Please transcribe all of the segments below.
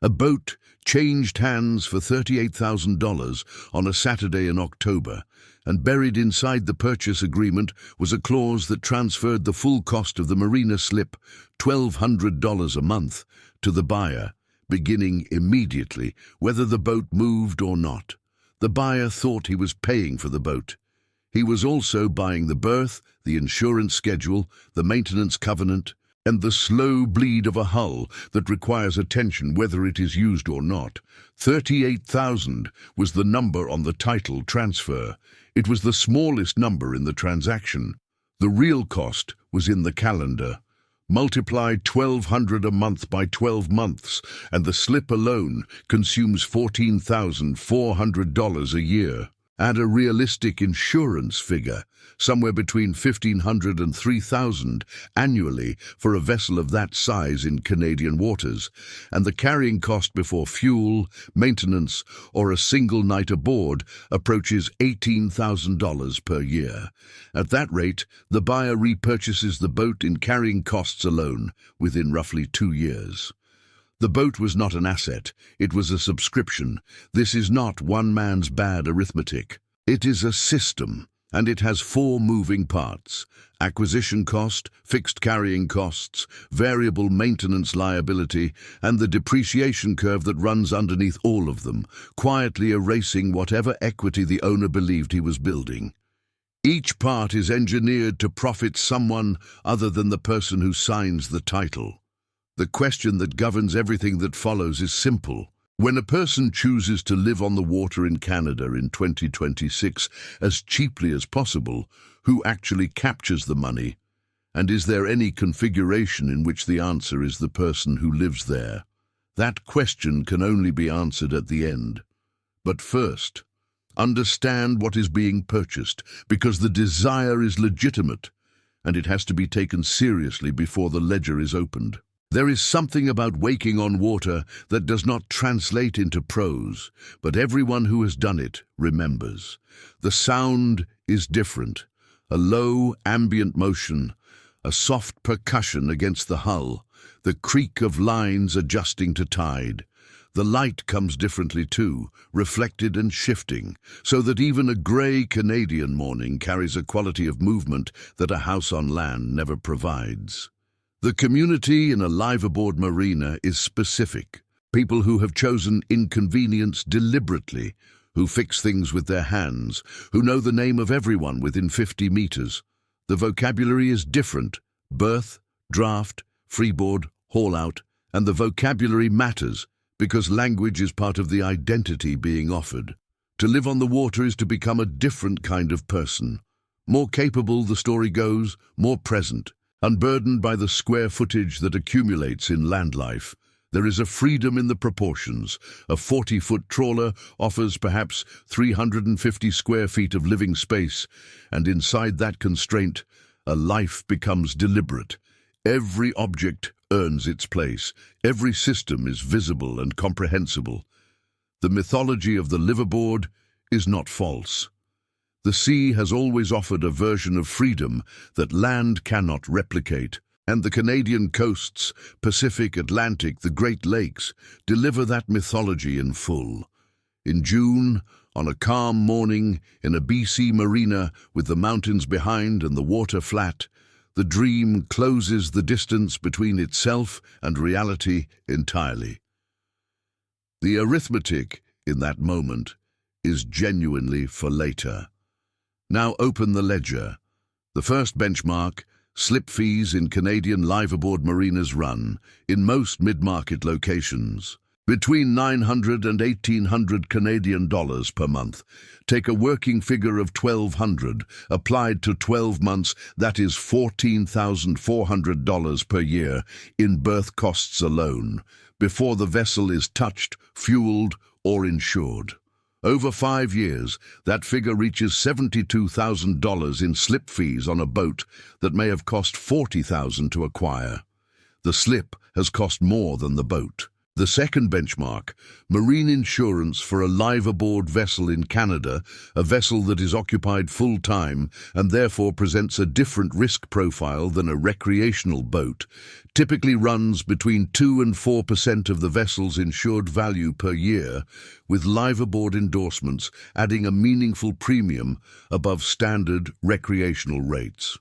A boat changed hands for $38,000 on a Saturday in October, and buried inside the purchase agreement was a clause that transferred the full cost of the Marina slip, $1,200 a month, to the buyer, beginning immediately, whether the boat moved or not. The buyer thought he was paying for the boat. He was also buying the berth, the insurance schedule, the maintenance covenant, and the slow bleed of a hull that requires attention whether it is used or not. 38,000 was the number on the title transfer. It was the smallest number in the transaction. The real cost was in the calendar. Multiply $1,200 a month by 12 months, and the slip alone consumes $14,400 a year. Add a realistic insurance figure, somewhere between $1,500 and $3,000 annually for a vessel of that size in Canadian waters, and the carrying cost before fuel, maintenance, or a single night aboard approaches $18,000 per year. At that rate, the buyer repurchases the boat in carrying costs alone within roughly 2 years. The boat was not an asset, it was a subscription. This is not one man's bad arithmetic. It is a system, and it has 4 moving parts: acquisition cost, fixed carrying costs, variable maintenance liability, and the depreciation curve that runs underneath all of them, quietly erasing whatever equity the owner believed he was building. Each part is engineered to profit someone other than the person who signs the title. The question that governs everything that follows is simple. When a person chooses to live on the water in Canada in 2026 as cheaply as possible, who actually captures the money? And is there any configuration in which the answer is the person who lives there? That question can only be answered at the end. But first, understand what is being purchased, because the desire is legitimate, and it has to be taken seriously before the ledger is opened. There is something about waking on water that does not translate into prose, but everyone who has done it remembers. The sound is different, a low, ambient motion, a soft percussion against the hull, the creak of lines adjusting to tide. The light comes differently too, reflected and shifting, so that even a grey Canadian morning carries a quality of movement that a house on land never provides. The community in a Liveaboard Marina is specific. People who have chosen inconvenience deliberately, who fix things with their hands, who know the name of everyone within 50 meters. The vocabulary is different: berth, draft, freeboard, haul-out, and the vocabulary matters because language is part of the identity being offered. To live on the water is to become a different kind of person. More capable, the story goes, more present. Unburdened by the square footage that accumulates in land life, there is a freedom in the proportions. A 40-foot trawler offers perhaps 350 square feet of living space, and inside that constraint, a life becomes deliberate. Every object earns its place. Every system is visible and comprehensible. The mythology of the liveaboard is not false. The sea has always offered a version of freedom that land cannot replicate, and the Canadian coasts, Pacific, Atlantic, the Great Lakes, deliver that mythology in full. In June, on a calm morning, in a BC marina with the mountains behind and the water flat, the dream closes the distance between itself and reality entirely. The arithmetic in that moment is genuinely for later. Now open the ledger. The first benchmark: slip fees in Canadian Liveaboard marinas run, in most mid-market locations, between $900 and $1,800 Canadian dollars per month. Take a working figure of $1,200, applied to 12 months, that is $14,400 per year in berth costs alone, before the vessel is touched, fueled, or insured. Over 5 years, that figure reaches $72,000 in slip fees on a boat that may have cost $40,000 to acquire. The slip has cost more than the boat. The second benchmark, marine insurance for a liveaboard vessel in Canada, a vessel that is occupied full-time and therefore presents a different risk profile than a recreational boat, typically runs between 2 and 4% of the vessel's insured value per year, with liveaboard endorsements adding a meaningful premium above standard recreational rates.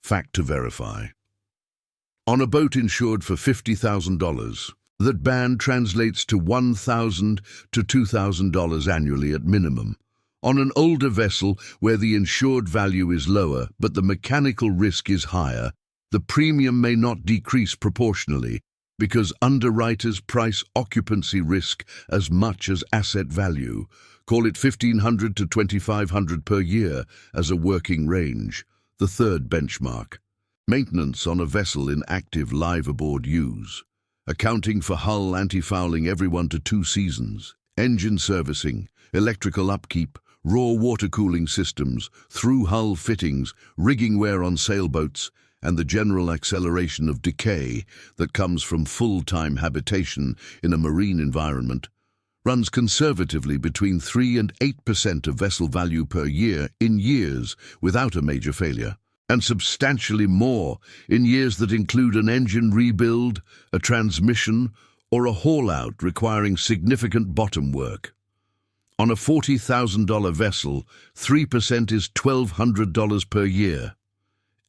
Fact to verify. On a boat insured for $50,000, that band translates to $1,000 to $2,000 annually at minimum. On an older vessel where the insured value is lower but the mechanical risk is higher, the premium may not decrease proportionally because underwriters price occupancy risk as much as asset value. Call it $1,500 to $2,500 per year as a working range. The third benchmark. Maintenance on a vessel in active liveaboard use, accounting for hull anti-fouling every 1 to 2 seasons, engine servicing, electrical upkeep, raw water cooling systems, through-hull fittings, rigging wear on sailboats, and the general acceleration of decay that comes from full-time habitation in a marine environment, runs conservatively between 3 and 8% of vessel value per year in years without a major failure, and substantially more in years that include an engine rebuild, a transmission, or a haul-out requiring significant bottom work. On a $40,000 vessel, 3% is $1,200 per year.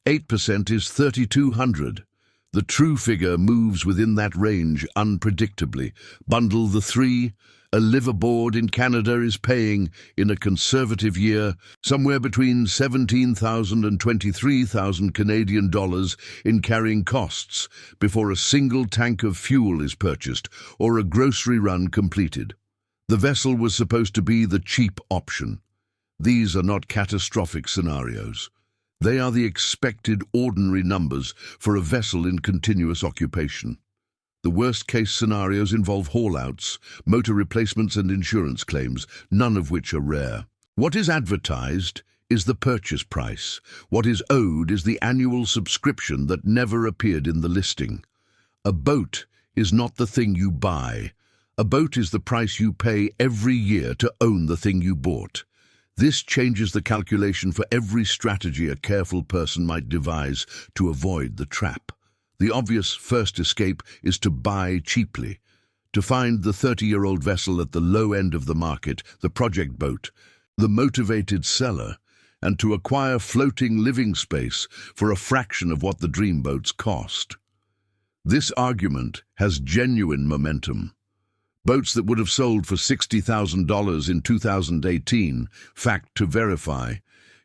8% is $3,200. The true figure moves within that range unpredictably. Bundle the three. A liveaboard in Canada is paying, in a conservative year, somewhere between $17,000 and $23,000 Canadian dollars in carrying costs before a single tank of fuel is purchased or a grocery run completed. The vessel was supposed to be the cheap option. These are not catastrophic scenarios. They are the expected ordinary numbers for a vessel in continuous occupation. The worst-case scenarios involve haul-outs, motor replacements and insurance claims, none of which are rare. What is advertised is the purchase price. What is owed is the annual subscription that never appeared in the listing. A boat is not the thing you buy. A boat is the price you pay every year to own the thing you bought. This changes the calculation for every strategy a careful person might devise to avoid the trap. The obvious first escape is to buy cheaply, to find the 30-year-old vessel at the low end of the market, the project boat, the motivated seller, and to acquire floating living space for a fraction of what the dream boats cost. This argument has genuine momentum. Boats that would have sold for $60,000 in 2018, fact to verify,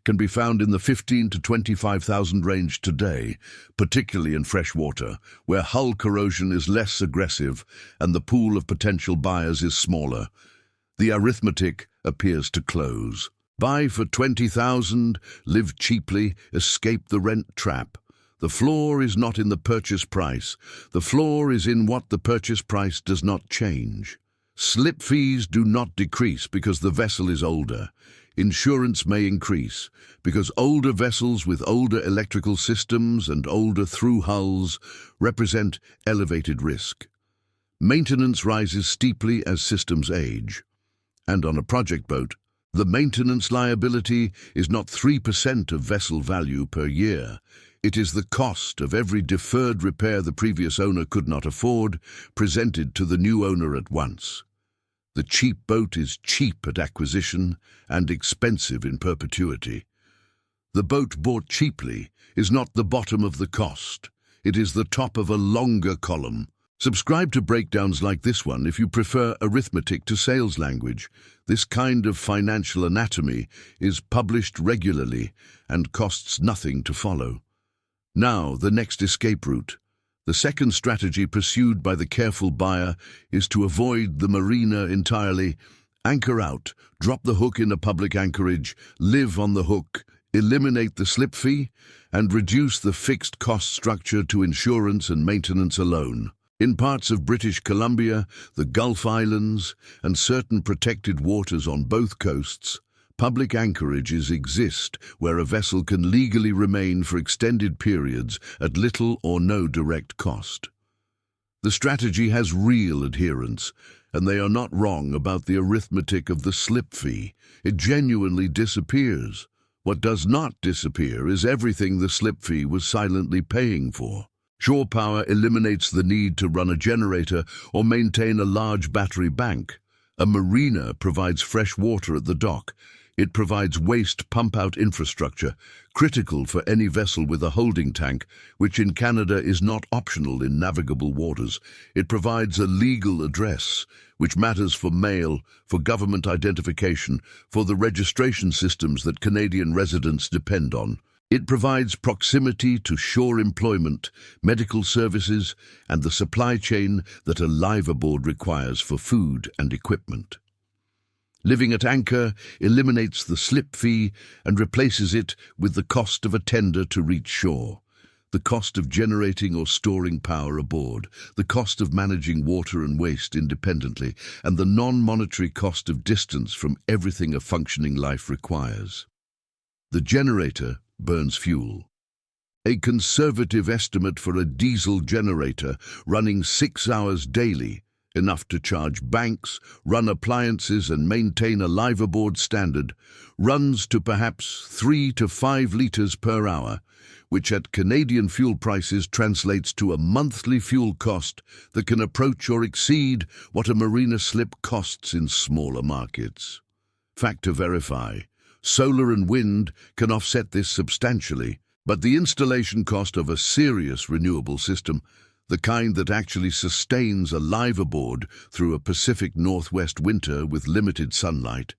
can be found in the $15,000 to $25,000 range today, particularly in fresh water, where hull corrosion is less aggressive and the pool of potential buyers is smaller. The arithmetic appears to close. Buy for $20,000, live cheaply, escape the rent trap. The floor is not in the purchase price. The floor is in what the purchase price does not change. Slip fees do not decrease because the vessel is older. Insurance may increase because older vessels with older electrical systems and older through hulls represent elevated risk. Maintenance rises steeply as systems age. And on a project boat, the maintenance liability is not 3% of vessel value per year. It is the cost of every deferred repair the previous owner could not afford, presented to the new owner at once. The cheap boat is cheap at acquisition and expensive in perpetuity. The boat bought cheaply is not the bottom of the cost. It is the top of a longer column. Subscribe to breakdowns like this one if you prefer arithmetic to sales language. This kind of financial anatomy is published regularly and costs nothing to follow. Now, the next escape route. The second strategy pursued by the careful buyer is to avoid the marina entirely. Anchor out, drop the hook in a public anchorage, live on the hook, eliminate the slip fee, and reduce the fixed cost structure to insurance and maintenance alone. In parts of British Columbia, the Gulf Islands, and certain protected waters on both coasts, public anchorages exist where a vessel can legally remain for extended periods at little or no direct cost. The strategy has real adherents, and they are not wrong about the arithmetic of the slip fee. It genuinely disappears. What does not disappear is everything the slip fee was silently paying for. Shore power eliminates the need to run a generator or maintain a large battery bank. A marina provides fresh water at the dock. It provides waste pump-out infrastructure, critical for any vessel with a holding tank, which in Canada is not optional in navigable waters. It provides a legal address, which matters for mail, for government identification, for the registration systems that Canadian residents depend on. It provides proximity to shore employment, medical services, and the supply chain that a Liveaboard requires for food and equipment. Living at anchor eliminates the slip fee and replaces it with the cost of a tender to reach shore, the cost of generating or storing power aboard, the cost of managing water and waste independently, and the non-monetary cost of distance from everything a functioning life requires. The generator burns fuel. A conservative estimate for a diesel generator running 6 hours daily, enough to charge banks, run appliances and maintain a Liveaboard standard, runs to perhaps 3 to 5 litres per hour, which at Canadian fuel prices translates to a monthly fuel cost that can approach or exceed what a marina slip costs in smaller markets. Fact to verify, solar and wind can offset this substantially, but the installation cost of a serious renewable system, the kind that actually sustains a Liveaboard through a Pacific Northwest winter with limited sunlight,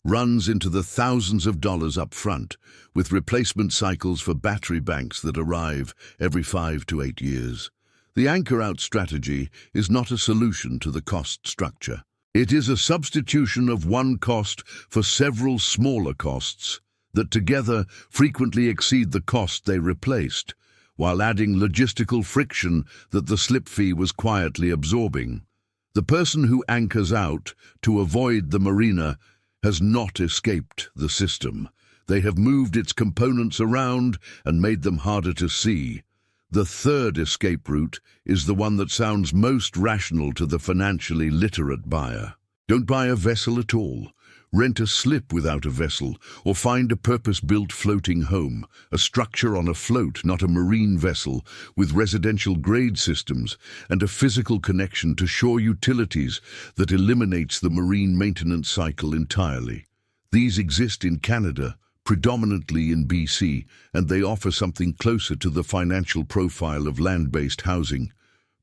runs into the thousands of dollars up front, with replacement cycles for battery banks that arrive every 5 to 8 years. The anchor-out strategy is not a solution to the cost structure. It is a substitution of one cost for several smaller costs that together frequently exceed the cost they replaced, while adding logistical friction that the slip fee was quietly absorbing. The person who anchors out to avoid the marina has not escaped the system. They have moved its components around and made them harder to see. The third escape route is the one that sounds most rational to the financially literate buyer. Don't buy a vessel at all. Rent a slip without a vessel, or find a purpose-built floating home, a structure on a float, not a marine vessel, with residential grade systems and a physical connection to shore utilities that eliminates the marine maintenance cycle entirely. These exist in Canada, predominantly in BC, and they offer something closer to the financial profile of land-based housing.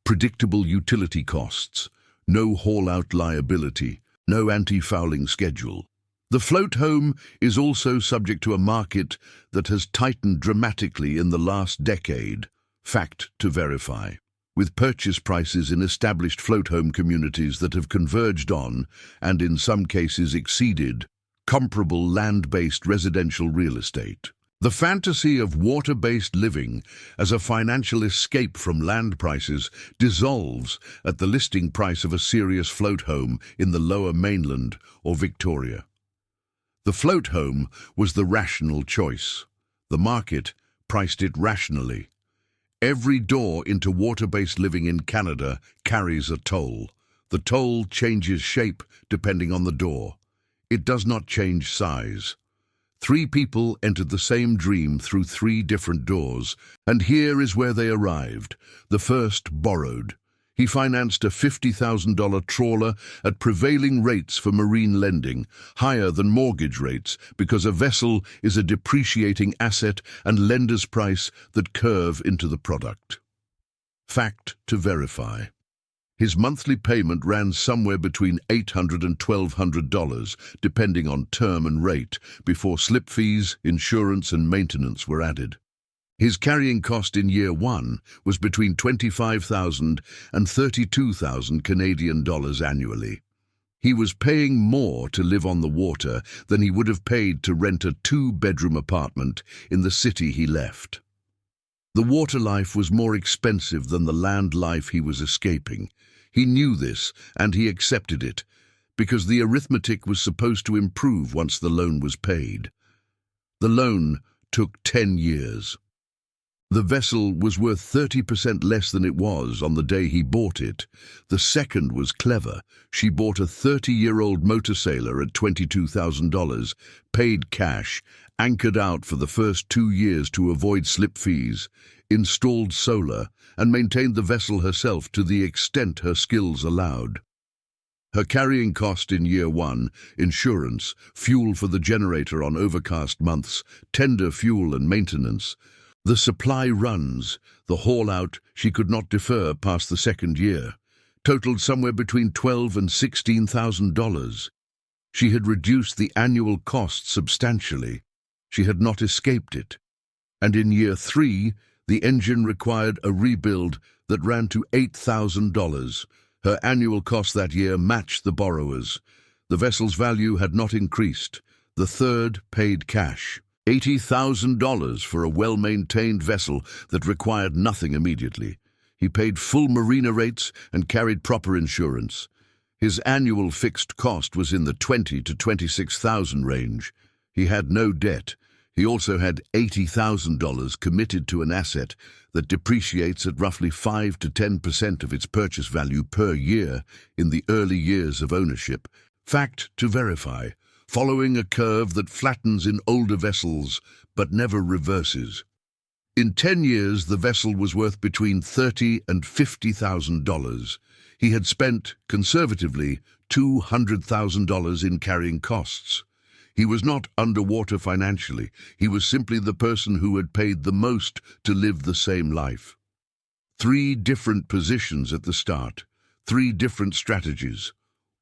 Predictable utility costs, no haul-out liability, no anti-fouling schedule. The float home is also subject to a market that has tightened dramatically in the last decade. Fact to verify. With purchase prices in established float home communities that have converged on, and in some cases exceeded, comparable land-based residential real estate. The fantasy of water-based living as a financial escape from land prices dissolves at the listing price of a serious float home in the Lower Mainland or Victoria. The float home was the rational choice. The market priced it rationally. Every door into water-based living in Canada carries a toll. The toll changes shape depending on the door. It does not change size. 3 people entered the same dream through 3 different doors, and here is where they arrived. The first borrowed. He financed a $50,000 trawler at prevailing rates for marine lending, higher than mortgage rates, because a vessel is a depreciating asset and lender's price that curve into the product. Fact to verify. His monthly payment ran somewhere between $800 and $1,200, depending on term and rate, before slip fees, insurance and maintenance were added. His carrying cost in year 1 was between $25,000 and $32,000 Canadian dollars annually. He was paying more to live on the water than he would have paid to rent a 2-bedroom apartment in the city he left. The water life was more expensive than the land life he was escaping. He knew this, and he accepted it, because the arithmetic was supposed to improve once the loan was paid. The loan took 10 years. The vessel was worth 30% less than it was on the day he bought it. The second was clever. She bought a 30-year-old motor sailor at $22,000, paid cash, anchored out for the first 2 years to avoid slip fees, installed solar, and maintained the vessel herself to the extent her skills allowed. Her carrying cost in year 1, insurance, fuel for the generator on overcast months, tender fuel and maintenance. The supply runs, the haul-out she could not defer past the second year, totaled somewhere between $12,000 and $16,000. She had reduced the annual cost substantially. She had not escaped it. And in year 3, the engine required a rebuild that ran to $8,000. Her annual cost that year matched the borrower's. The vessel's value had not increased. The third paid cash. $80,000 for a well-maintained vessel that required nothing immediately. He paid full Marina rates and carried proper insurance. His annual fixed cost was in the $20,000 to $26,000 range. He had no debt. He also had $80,000 committed to an asset that depreciates at roughly 5 to 10% of its purchase value per year in the early years of ownership. Fact to verify, following a curve that flattens in older vessels but never reverses. In 10 years, the vessel was worth between $30,000 and $50,000. He had spent, conservatively, $200,000 in carrying costs. He was not underwater financially. He was simply the person who had paid the most to live the same life. 3 different positions at the start, 3 different strategies,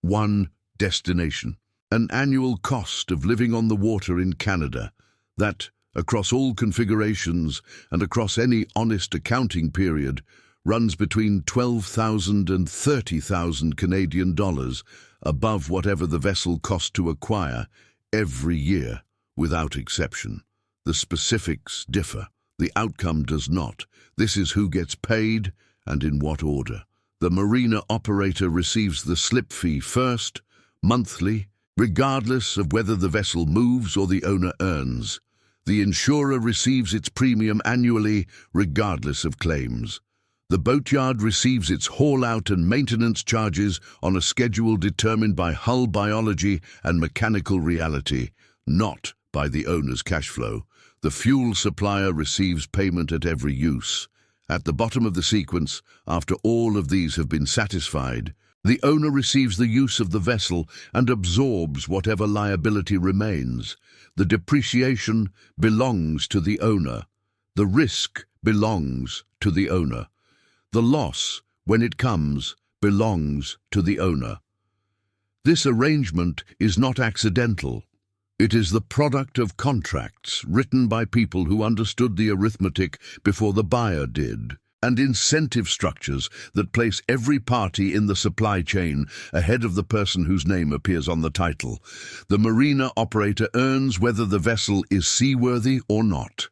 1 destination. An annual cost of living on the water in Canada that, across all configurations and across any honest accounting period, runs between $12,000 and $30,000 Canadian dollars above whatever the vessel cost to acquire every year, without exception. The specifics differ. The outcome does not. This is who gets paid and in what order. The marina operator receives the slip fee first, monthly, regardless of whether the vessel moves or the owner earns. The insurer receives its premium annually, regardless of claims. The boatyard receives its haul-out and maintenance charges on a schedule determined by hull biology and mechanical reality, not by the owner's cash flow. The fuel supplier receives payment at every use. At the bottom of the sequence, after all of these have been satisfied, the owner receives the use of the vessel and absorbs whatever liability remains. The depreciation belongs to the owner. The risk belongs to the owner. The loss, when it comes, belongs to the owner. This arrangement is not accidental. It is the product of contracts written by people who understood the arithmetic before the buyer did, and incentive structures that place every party in the supply chain ahead of the person whose name appears on the title. The marina operator earns whether the vessel is seaworthy or not.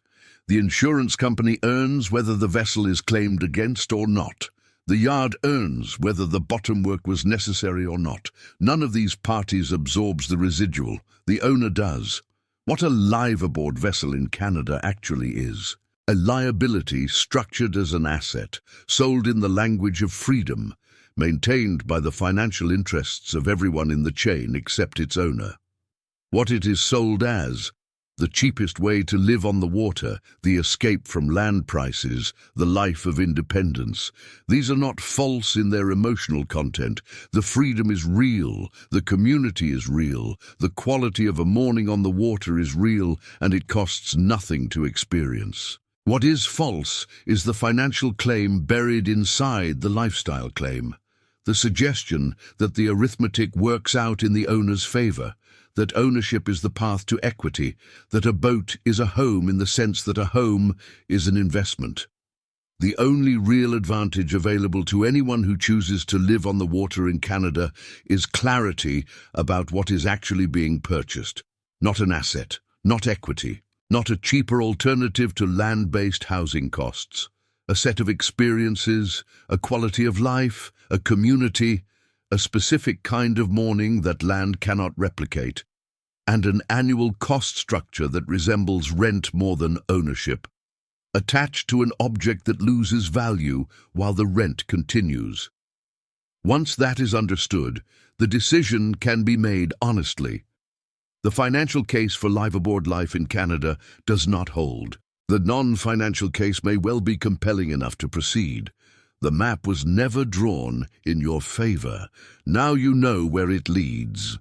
The insurance company earns whether the vessel is claimed against or not. The yard earns whether the bottom work was necessary or not. None of these parties absorbs the residual. The owner does. What a liveaboard vessel in Canada actually is. A liability structured as an asset, sold in the language of freedom, maintained by the financial interests of everyone in the chain except its owner. What it is sold as: the cheapest way to live on the water, the escape from land prices, the life of independence. These are not false in their emotional content. The freedom is real, the community is real, the quality of a morning on the water is real, and it costs nothing to experience. What is false is the financial claim buried inside the lifestyle claim. The suggestion that the arithmetic works out in the owner's favor, that ownership is the path to equity, that a boat is a home in the sense that a home is an investment. The only real advantage available to anyone who chooses to live on the water in Canada is clarity about what is actually being purchased. Not an asset, not equity, not a cheaper alternative to land-based housing costs. A set of experiences, a quality of life, a community, a specific kind of morning that land cannot replicate, and an annual cost structure that resembles rent more than ownership. attached to an object that loses value while the rent continues. Once that is understood, the decision can be made honestly. The financial case for Liveaboard life in Canada does not hold. The non-financial case may well be compelling enough to proceed. The map was never drawn in your favor. Now you know where it leads.